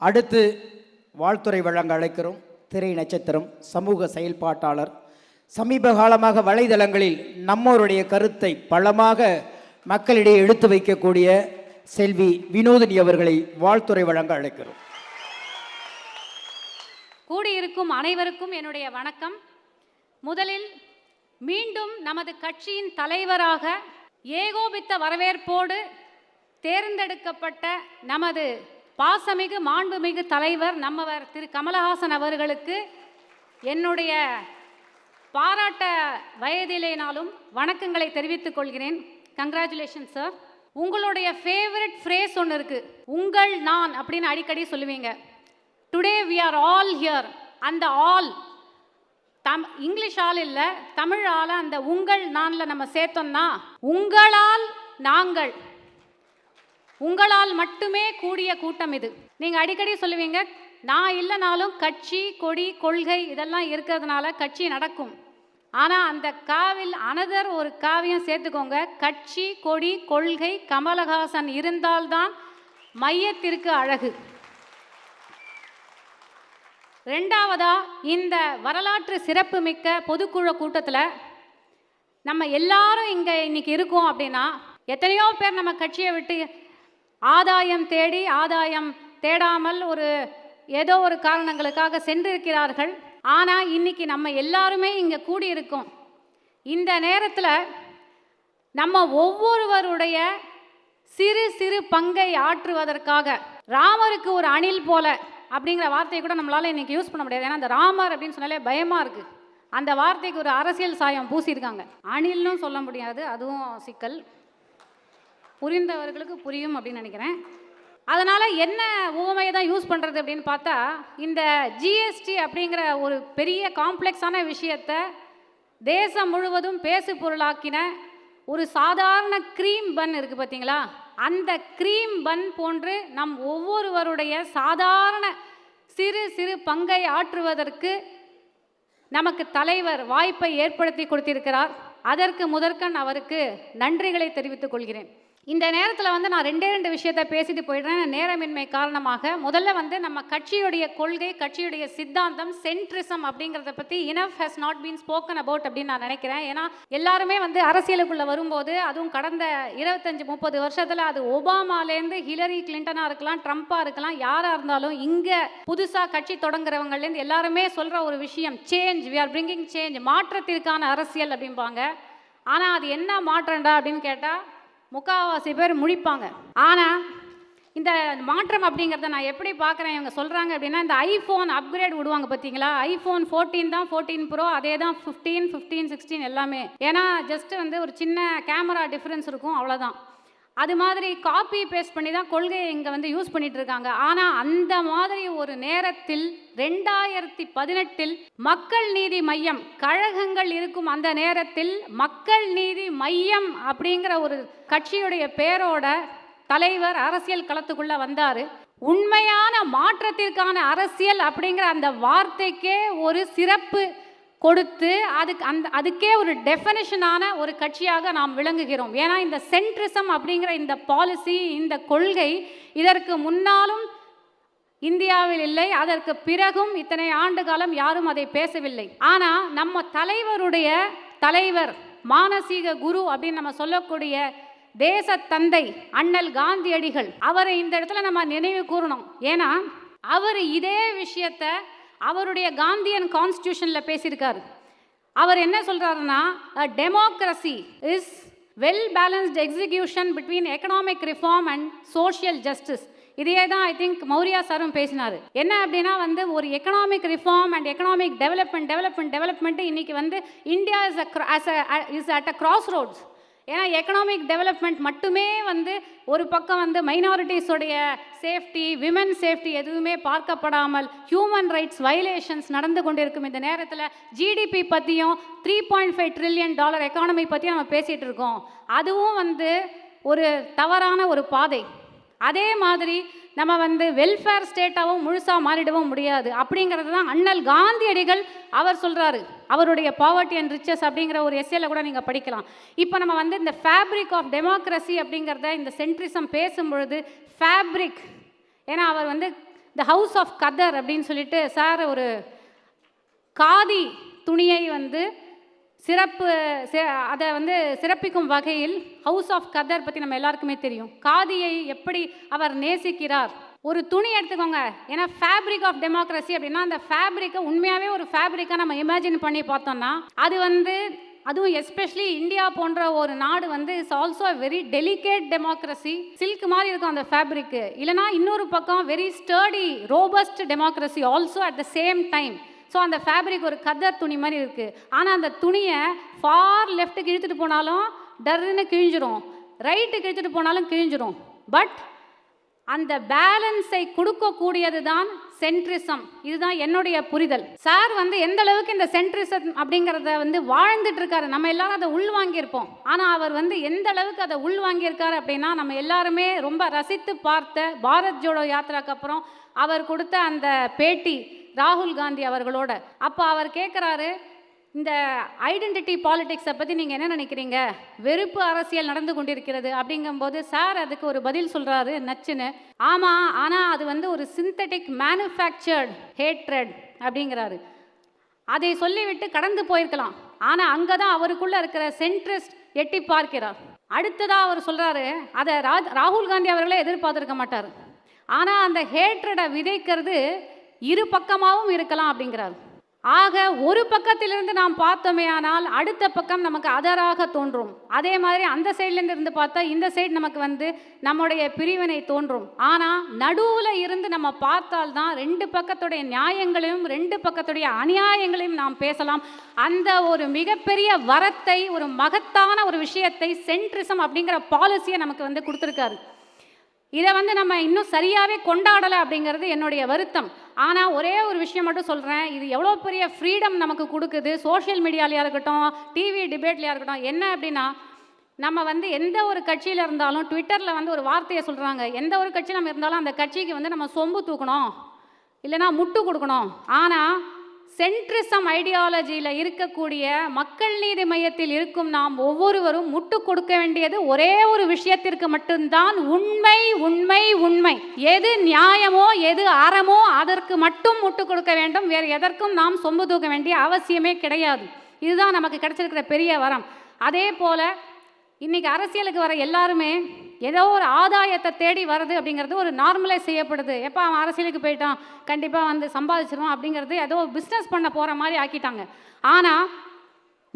அடுத்து வாழ்த்துறை வழங்க அழைக்கிறோம். திரை நட்சத்திரம், சமூக செயல்பாட்டாளர், சமீப காலமாக வலைதளங்களில் நம்மோருடைய கருத்தை பலமாக மக்களிடையே எடுத்து வைக்கக்கூடிய செல்வி வினோதினி அவர்களை வாழ்த்துறை வழங்க அழைக்கிறோம். கூடியிருக்கும் அனைவருக்கும் என்னுடைய வணக்கம். முதலில் மீண்டும் நமது கட்சியின் தலைவராக ஏகோபித்த வரவேற்போடு தேர்ந்தெடுக்கப்பட்ட நமது பாசமிகு மாண்புமிகு தலைவர் நம்மவர் திரு கமலஹாசன் அவர்களுக்கு என்னுடைய பாராட்ட வயதிலேனாலும் வணக்கங்களை தெரிவித்துக் கொள்கிறேன். Congratulation sir. உங்களுடைய ஃபேவரட் ஃப்ரேஸ் ஒன்று இருக்குது, உங்கள் நான் அப்படின்னு அடிக்கடி சொல்லுவீங்க. Today we are all here. அந்த ஆல் இங்கிலீஷ் ஆள் இல்லை, தமிழ் ஆள். அந்த உங்கள் நானில் நம்ம சேர்த்தோம்னா உங்களால் நாங்கள், உங்களால் மட்டுமே கூடிய கூட்டம் இது. நீங்கள் அடிக்கடி சொல்லுவீங்க, நான் இல்லைனாலும் கட்சி கொடி கொள்கை இதெல்லாம் இருக்கிறதுனால கட்சி நடக்கும். ஆனால் அந்த காவில் அனதர் ஒரு காவியம் சேர்த்துக்கோங்க, கட்சி கொடி கொள்கை கமலஹாசன் இருந்தால்தான் மையத்திற்கு அழகு. ரெண்டாவதா, இந்த வரலாற்று சிறப்பு மிக்க பொதுக்குழு கூட்டத்தில் நம்ம எல்லாரும் இங்கே இன்னைக்கு இருக்கோம் அப்படின்னா, எத்தனையோ பேர் நம்ம கட்சியை விட்டு ஆதாயம் தேடி ஆதாயம் தேடாமல் ஏதோ ஒரு காரணங்களுக்காக சென்றிருக்கிறார்கள். ஆனால் இன்னைக்கு நம்ம எல்லாருமே இங்கே கூடியிருக்கோம். இந்த நேரத்தில் நம்ம ஒவ்வொருவருடைய சிறு சிறு பங்கை ஆற்றுவதற்காக, ராமருக்கு ஒரு அணில் போல அப்படிங்கிற வார்த்தையை கூட நம்மளால் இன்றைக்கி யூஸ் பண்ண முடியாது. ஏன்னா அந்த ராமர் அப்படின்னு சொன்னாலே பயமாக இருக்குது. அந்த வார்த்தைக்கு ஒரு அரசியல் சாயம் பூசியிருக்காங்க. அணில்னு சொல்ல முடியாது, அதுவும் சிக்கல். புரிந்தவர்களுக்கு புரியும் அப்படின்னு நினைக்கிறேன். அதனால் என்ன உவமையை தான் யூஸ் பண்ணுறது அப்படின்னு பார்த்தா, இந்த ஜிஎஸ்டி அப்படிங்கிற ஒரு பெரிய காம்ப்ளெக்ஸான விஷயத்தை தேசம் முழுவதும் பேசு பொருளாக்கின ஒரு சாதாரண க்ரீம் பன் இருக்குது பார்த்தீங்களா, அந்த க்ரீம் பன் போன்று நம் ஒவ்வொருவருடைய சாதாரண சிறு சிறு பங்கை ஆற்றுவதற்கு நமக்கு தலைவர் வாய்ப்பை ஏற்படுத்தி கொடுத்திருக்கிறார். அதற்கு முதற்கண் அவருக்கு நன்றிகளை தெரிவித்துக் கொள்கிறேன். இந்த நேரத்தில் நான் ரெண்டு விஷயத்தை பேசிட்டு போயிடுறேன், நேரமின்மை காரணமாக. முதல்ல நம்ம கட்சியுடைய கொள்கை, கட்சியுடைய சித்தாந்தம், சென்ட்ரிசம் அப்படிங்கிறத பற்றி enough has not been spoken about அப்படின்னு நான் நினைக்கிறேன். ஏன்னா எல்லாருமே அரசியலுக்குள்ளே வரும்போது, அதுவும் கடந்த 25-30 வருஷத்தில், அது ஒபாமாலேருந்து ஹிலரி கிளின்டனாக இருக்கலாம், ட்ரம்ப்பாக இருக்கலாம், யாராக இருந்தாலும் இங்கே புதுசாக கட்சி தொடங்குறவங்கலேருந்து எல்லாருமே சொல்கிற ஒரு விஷயம், change, we are bringing change, மாற்றத்திற்கான அரசியல் அப்படிம்பாங்க. ஆனால் அது என்ன மாற்றம்டா அப்படின்னு கேட்டால் முக்கால்வாசி பேர் முழிப்பாங்க. ஆனால் இந்த மாற்றம் அப்படிங்கிறத நான் எப்படி பார்க்குறேன், இவங்க சொல்கிறாங்க அப்படின்னா, இந்த ஐஃபோன் அப்கிரேட் விடுவாங்க பார்த்தீங்களா, ஐஃபோன் 14 தான், 14 ப்ரோ, அதே தான் 15, 15, 16 எல்லாமே. ஏன்னா ஜஸ்ட்டு ஒரு சின்ன கேமரா டிஃப்ரென்ஸ் இருக்கும், அவ்வளோதான். அது மாதிரி காப்பி பேஸ்ட் பண்ணி தான் கொள்கையை இங்கே யூஸ் பண்ணிட்டு இருக்காங்க. ஆனால் அந்த மாதிரி ஒரு நேரத்தில் 2018 மக்கள் நீதி மையம் கழகங்கள் இருக்கும் அந்த நேரத்தில் மக்கள் நீதி மையம் அப்படிங்கிற ஒரு கட்சியுடைய பேரோட தலைவர் அரசியல் களத்துக்குள்ள வந்தார். உண்மையான மாற்றத்திற்கான அரசியல் அப்படிங்கிற அந்த வார்த்தைக்கே ஒரு சிறப்பு கொடுத்து அதுக்கே ஒரு டெஃபினிஷனான ஒரு கட்சியாக நாம் விளங்குகிறோம். ஏன்னா இந்த சென்ட்ரிசம் அப்படிங்கிற இந்த பாலிசி, இந்த கொள்கை இதற்கு முன்னாலும் இந்தியாவில் இல்லை, அதற்கு பிறகும் இத்தனை ஆண்டு காலம் யாரும் அதை பேசவில்லை. ஆனால் நம்ம தலைவர் மானசீக குரு அப்படின்னு நம்ம சொல்லக்கூடிய தேச தந்தை அண்ணல் காந்தியடிகள், அவரை இந்த இடத்துல நம்ம நினைவு கூறணும். ஏன்னா அவர் இதே விஷயத்தை அவருடைய காந்தியன் கான்ஸ்டியூஷனில் பேசியிருக்காரு. அவர் என்ன சொல்கிறாருன்னா, democracy is well balanced execution between economic reform and social justice. இதே தான் ஐ திங்க் மௌரியா சாரும் பேசினார். என்ன அப்படின்னா ஒரு economic reform and economic development இன்னைக்கு India is at a crossroads. ஏன்னா எக்கனாமிக் டெவலப்மெண்ட் மட்டுமே ஒரு பக்கம் மைனாரிட்டிஸோடைய சேஃப்டி, விமன் சேஃப்டி எதுவுமே பார்க்கப்படாமல் ஹியூமன் ரைட்ஸ் வயலேஷன்ஸ் நடந்து கொண்டிருக்கும் இந்த நேரத்தில் ஜிடிபி பற்றியும் $3.5 trillion எக்கானமி பற்றியும் நம்ம பேசிகிட்டு இருக்கோம். அதுவும் ஒரு தவறான ஒரு பாதை. அதே மாதிரி நம்ம வெல்ஃபேர் ஸ்டேட்டாகவும் முழுசாக மாறிடவும் முடியாது. அப்படிங்கிறது தான் அண்ணல் காந்தியடிகள் அவர் சொல்கிறாரு. அவருடைய பாவர்ட்டி அண்ட் ரிச்சஸ் அப்படிங்கிற ஒரு எஸ்ஏல கூட நீங்கள் படிக்கலாம். இப்போ நம்ம இந்த ஃபேப்ரிக் ஆஃப் டெமோக்ரஸி அப்படிங்கிறத இந்த சென்ட்ரிசம் பேசும்பொழுது ஃபேப்ரிக், ஏன்னா அவர் த ஹவுஸ் ஆஃப் கதர் அப்படின்னு சொல்லிட்டு சார் ஒரு காதி துணியை வந்து அதை வந்து சிறப்பிக்கும் வகையில் ஹவுஸ் ஆஃப் கதர் பற்றி நம்ம எல்லாருக்குமே தெரியும். காதியை எப்படி அவர் நேசிக்கிறார். ஒரு துணி எடுத்துக்கோங்க, ஏன்னா ஃபேப்ரிக் ஆஃப் டெமோக்ரஸி அப்படின்னா அந்த ஃபேப்ரிக்கை உண்மையாகவே ஒரு ஃபேப்ரிக்காக நம்ம இமேஜின் பண்ணி பார்த்தோம்னா அது வந்து அதுவும் எஸ்பெஷலி இந்தியா போன்ற ஒரு நாடு வந்து it's also very delicate democracy. Silk மாதிரி இருக்கும் அந்த ஃபேப்ரிக்கு. இல்லைனா இன்னொரு பக்கம் very sturdy robust democracy also at the same time. So அந்த ஃபேப்ரிக் ஒரு கதர் துணி மாதிரி இருக்குது. ஆனால் அந்த துணியை ஃபார் லெஃப்ட்டுக்கு இழுத்துட்டு போனாலும் டர்ன்னு கிழிஞ்சிரும், ரைட்டுக்கு இழுத்துட்டு போனாலும் கிழிஞ்சிரும். பட் அந்த பேலன்ஸை கொடுக்கக்கூடியது தான் சென்ட்ரிசம். இதுதான் என்னுடைய புரிதல். சார் வந்து எந்த அளவுக்கு இந்த சென்ட்ரிசம் அப்படிங்கிறத வந்து வாழ்ந்துட்டு இருக்காரு, நம்ம எல்லாரும் அதை உள்வாங்கியிருப்போம். ஆனால் அவர் வந்து எந்த அளவுக்கு அதை உள்வாங்கியிருக்காரு அப்படின்னா, நம்ம எல்லாருமே ரொம்ப ரசித்து பார்த்த பாரத் ஜோடோ யாத்திராக்கு அப்புறம் அவர் கொடுத்த அந்த பேட்டி ராகுல் காந்தி அவர்களோட, அப்போ அவர் கேட்குறாரு, இந்த ஐடென்டிட்டி பாலிடிக்ஸை பற்றி நீங்கள் என்ன நினைக்கிறீங்க, வெறுப்பு அரசியல் நடந்து கொண்டிருக்கிறது அப்படிங்கும்போது சார் அதுக்கு ஒரு பதில் சொல்கிறாரு நச்சுன்னு, ஆமாம், ஆனால் அது வந்து ஒரு சிந்தட்டிக் மேனுஃபேக்சர்ட் ஹேட்ரட் அப்படிங்கிறாரு. அதை சொல்லிவிட்டு கடந்து போயிருக்கலாம். ஆனால் அங்கே தான் அவருக்குள்ளே இருக்கிற சென்ட்ரிஸ்ட் எட்டி பார்க்கிறார். அடுத்ததாக அவர் சொல்கிறாரு, அதை ராகுல் காந்தி அவர்களே எதிர்பார்த்துருக்க மாட்டார். ஆனால் அந்த ஹேட்ரடை விதைக்கிறது இரு பக்கமாகவும் இருக்கலாம் அப்படிங்கிறார். ஆக ஒரு பக்கத்திலிருந்து நாம் பார்த்தோமே ஆனால் அடுத்த பக்கம் நமக்கு அதராக தோன்றும். அதே மாதிரி அந்த சைட்லேருந்து இருந்து பார்த்தா இந்த சைடு நமக்கு வந்து நம்முடைய பிரிவினை தோன்றும். ஆனால் நடுவில் இருந்து நம்ம பார்த்தால்தான் ரெண்டு பக்கத்துடைய நியாயங்களையும் ரெண்டு பக்கத்துடைய அநியாயங்களையும் நாம் பேசலாம். அந்த ஒரு மிகப்பெரிய வரத்தை, ஒரு மகத்தான ஒரு விஷயத்தை சென்ட்ரிசம் அப்படிங்கிற பாலிசியை நமக்கு வந்து கொடுத்துருக்காரு. இதை வந்து நம்ம இன்னும் சரியாகவே கொண்டாடலை அப்படிங்கிறது என்னுடைய வருத்தம். ஆனால் ஒரே ஒரு விஷயம் மட்டும் சொல்கிறேன், இது எவ்வளோ பெரிய ஃப்ரீடம் நமக்கு கொடுக்குது. சோஷியல் மீடியாலையாக இருக்கட்டும், டிவி டிபேட்லையாக இருக்கட்டும். என்ன அப்படின்னா, நம்ம வந்து எந்த ஒரு கட்சியில் இருந்தாலும் ட்விட்டரில் வந்து ஒரு வார்த்தையை சொல்கிறாங்க, எந்த ஒரு கட்சியில் நம்ம இருந்தாலும் அந்த கட்சிக்கு வந்து நம்ம சொம்பு தூக்கணும், இல்லைனா முட்டு கொடுக்கணும். ஆனால் சென்ட்ரிசம் ஐடியாலஜியில் இருக்கக்கூடிய மக்கள் நீதி மையத்தில் இருக்கும் நாம் ஒவ்வொருவரும் முட்டு கொடுக்க வேண்டியது ஒரே ஒரு விஷயத்திற்கு மட்டும்தான். உண்மை உண்மை உண்மை. எது நியாயமோ எது அறமோ அதற்கு மட்டும் முட்டு கொடுக்க வேண்டும். வேறு எதற்கும் நாம் சொம்பு தூக்க வேண்டிய அவசியமே கிடையாது. இதுதான் நமக்கு கிடைச்சிருக்கிற பெரிய வரம். அதே போல் இன்றைக்கி அரசியலுக்கு வர எல்லாருமே ஏதோ ஒரு ஆதாயத்தை தேடி வருது அப்படிங்கிறது ஒரு நார்மலைஸ் செய்யப்படுது. எப்போ அவன் அரசியலுக்கு போயிட்டான் கண்டிப்பாக வந்து சம்பாதிச்சிருவான் அப்படிங்கிறது ஏதோ பிஸ்னஸ் பண்ண போகிற மாதிரி ஆக்கிட்டாங்க. ஆனால்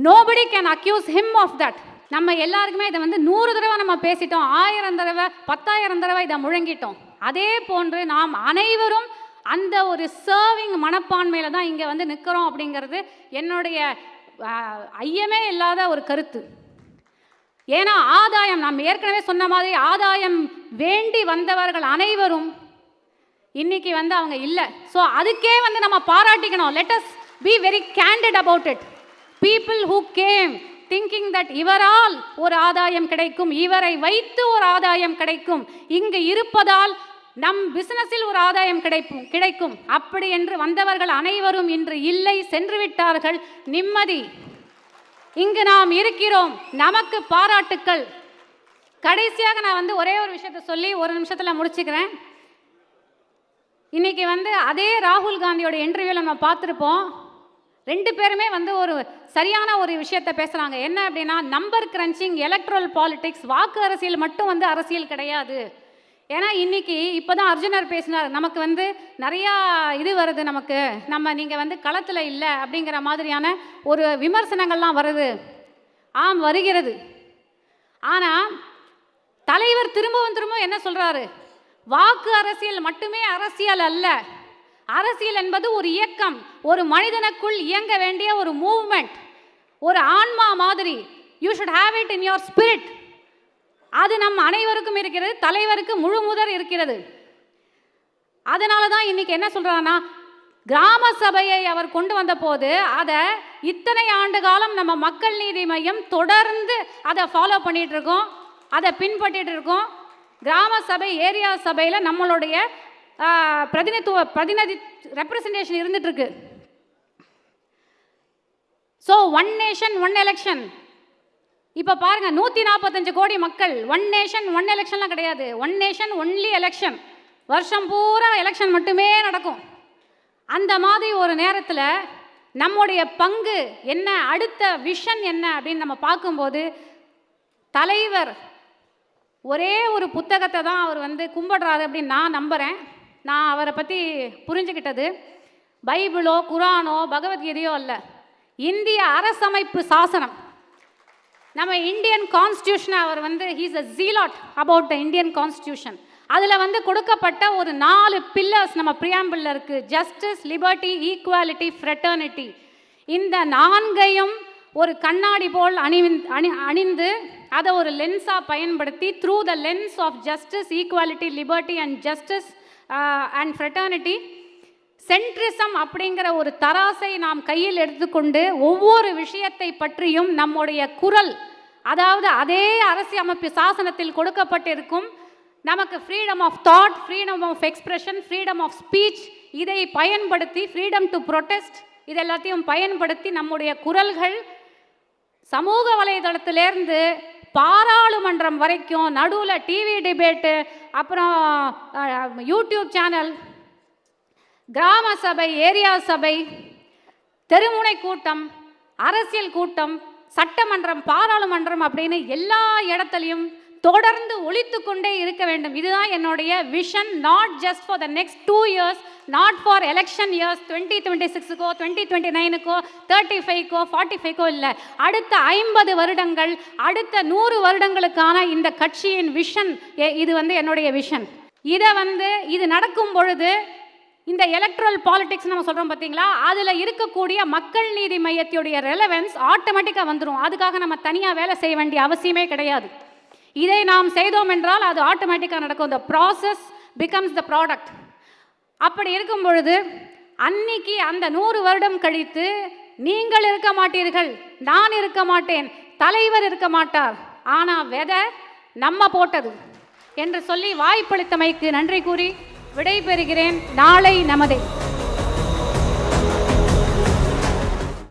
nobody can accuse him of that. நம்ம எல்லாருக்குமே இதை வந்து 100 தடவை நம்ம பேசிட்டோம், 1000 தடவை 10,000 தடவை இதை முழங்கிட்டோம். அதே போன்று நாம் அனைவரும் அந்த ஒரு சர்விங் மனப்பான்மையில் தான் இங்கே வந்து நிற்கிறோம் அப்படிங்கிறது என்னுடைய ஐயமே இல்லாத ஒரு கருத்து. ஏன்னா ஆதாயம், நாம் ஏற்கனவே சொன்ன மாதிரி ஆதாயம் வேண்டி வந்தவர்கள் அனைவரும் இன்னைக்கு வந்து அவங்க இல்லை. ஸோ அதுக்கே வந்து நம்ம பாராட்டிக்கணும். Let us be very candid about it. People who came thinking that இவரால் ஒரு ஆதாயம் கிடைக்கும், இவரை வைத்து ஒரு ஆதாயம் கிடைக்கும், இங்கு இருப்பதால் நம் பிசினஸில் ஒரு ஆதாயம் கிடைக்கும் அப்படி என்று வந்தவர்கள் அனைவரும் இன்று இல்லை, சென்று விட்டார்கள். நிம்மதி. இங்கு நாம் இருக்கிறோம், நமக்கு பாராட்டுக்கள். கடைசியாக நான் வந்து ஒரே ஒரு விஷயத்தை சொல்லி ஒரு நிமிஷத்தில் முடிச்சுக்கிறேன். இன்னைக்கு வந்து அதே ராகுல் காந்தியோட இன்டர்வியூவில் நம்ம பார்த்துருப்போம். 2 பேருமே வந்து ஒரு சரியான ஒரு விஷயத்தை பேசுகிறாங்க. என்ன அப்படின்னா, நம்பர் கிரன்ச்சிங், எலக்ட்ரல் பாலிடிக்ஸ், வாக்கு அரசியல் மட்டும் வந்து அரசியல் கிடையாது. ஏன்னா இன்னைக்கு இப்போ தான் அர்ஜுனர் பேசினார், நமக்கு வந்து நிறையா இது வருது, நமக்கு நீங்கள் வந்து களத்தில் இல்லை அப்படிங்கிற மாதிரியான ஒரு விமர்சனங்கள்லாம் வருது. ஆம், வருகிறது. ஆனால் தலைவர் திரும்பவும் என்ன சொல்கிறாரு, வாக்கு அரசியல் மட்டுமே அரசியல் அல்ல, அரசியல் என்பது ஒரு இயக்கம், ஒரு மனிதனுக்குள் இயங்க வேண்டிய ஒரு மூவ்மெண்ட், ஒரு ஆன்மா மாதிரி. You should have it in your spirit. அது நம் அனைவருக்கும் இருக்கிறது, தலைவருக்கு முழு முதல் இருக்கிறது. அதனால தான் இன்னைக்கு என்ன சொல்றாங்கன்னா, கிராம சபையை அவர் கொண்டு வந்த போது அதை இத்தனை ஆண்டு காலம் நம்ம மக்கள் நீதி மையம் தொடர்ந்து அதை ஃபாலோ பண்ணிட்டு இருக்கோம், அதை பின்பற்றிட்டு இருக்கோம். கிராம சபை, ஏரியா சபையில் நம்மளுடைய பிரதிநிதி ரெப்ரசன்டேஷன் இருந்துட்டு இருக்கு. So 1 nation 1 election. இப்போ பாருங்க, 145 கோடி மக்கள், 1 நேஷன் 1 எலெக்ஷன்லாம் கிடையாது, 1 நேஷன் ஒன்லி எலெக்ஷன். வருஷம் பூரா எலெக்ஷன் மட்டுமே நடக்கும். அந்த மாதிரி ஒரு நேரத்தில் நம்முடைய பங்கு என்ன, அடுத்த விஷன் என்ன அப்படின்னு நம்ம பார்க்கும்போது, தலைவர் ஒரே ஒரு புத்தகத்தை தான் அவர் கும்பிடுறாரு அப்படின்னு நான் நம்புகிறேன். நான் அவரை பற்றி புரிஞ்சுக்கிட்டது பைபிளோ குரானோ பகவத்கீதையோ அல்ல, இந்திய அரசமைப்பு சாசனம், நம்ம இந்தியன் கான்ஸ்டியூஷனை அவர் he's a zealot about the Indian constitution. அதில் கொடுக்கப்பட்ட ஒரு 4 பில்லர்ஸ் நம்ம ப்ரியாம்பிளில் இருக்குது. Justice, liberty, equality, fraternity. இந்த 4ஐயும் ஒரு கண்ணாடி போல் அணிந்து அதை ஒரு லென்ஸாக பயன்படுத்தி through the lens of justice, equality, liberty and justice and fraternity, centrism அப்படிங்கிற ஒரு தராசை நாம் கையில் எடுத்துக்கொண்டு ஒவ்வொரு விஷயத்தை பற்றியும் நம்முடைய குரல், அதாவது அதே அரசியலமைப்பு சாசனத்தில் கொடுக்கப்பட்டிருக்கும் நமக்கு freedom of thought, freedom of expression, freedom of speech, இதை பயன்படுத்தி ஃப்ரீடம் டு ப்ரொட்டஸ்ட், இது எல்லாத்தையும் பயன்படுத்தி நம்முடைய குரல்கள் சமூக வலைதளத்திலேருந்து பாராளுமன்றம் வரைக்கும், நடுவில் டிவி டிபேட்டு, அப்புறம் யூடியூப் சேனல், கிராம சபை, ஏரியா சபை, தெருமுனை கூட்டம், அரசியல் கூட்டம், சட்டமன்றம், பாராளுமன்றம் அப்படின்னு எல்லா இடத்துலையும் தொடர்ந்து ஒலித்து கொண்டே இருக்க வேண்டும். இதுதான் என்னுடைய vision. Not just for the next 2 years, not for election years 2026க்கோ 2029க்கோ 35க்கோ 45க்கோ இல்லை, அடுத்த 50 வருடங்கள், அடுத்த 100 வருடங்களுக்கான இந்த கட்சியின் விஷன். இது என்னுடைய விஷன். இதை இது நடக்கும் பொழுது இந்த எலக்ட்ரல் பாலிடிக்ஸ் நம்ம சொல்கிறோம் பார்த்தீங்களா, அதில் இருக்கக்கூடிய மக்கள் நீதி மையத்துடைய ரெலவென்ஸ் ஆட்டோமேட்டிக்காக வந்துடும். அதுக்காக நம்ம தனியாக வேலை செய்ய வேண்டிய அவசியமே கிடையாது. இதை நாம் செய்தோம் என்றால் அது ஆட்டோமேட்டிக்காக நடக்கும். the process becomes the product. அப்படி இருக்கும் பொழுது அன்னைக்கு அந்த 100 வருடம் கழித்து நீங்கள் இருக்க மாட்டீர்கள், நான் இருக்க மாட்டேன், தலைவர் இருக்க மாட்டார், ஆனால் விதை நம்ம போட்டது என்று சொல்லி வாய்ப்பளித்தமைக்கு நன்றி கூறி விடைபெறுகிறேன். நாளை நமதே.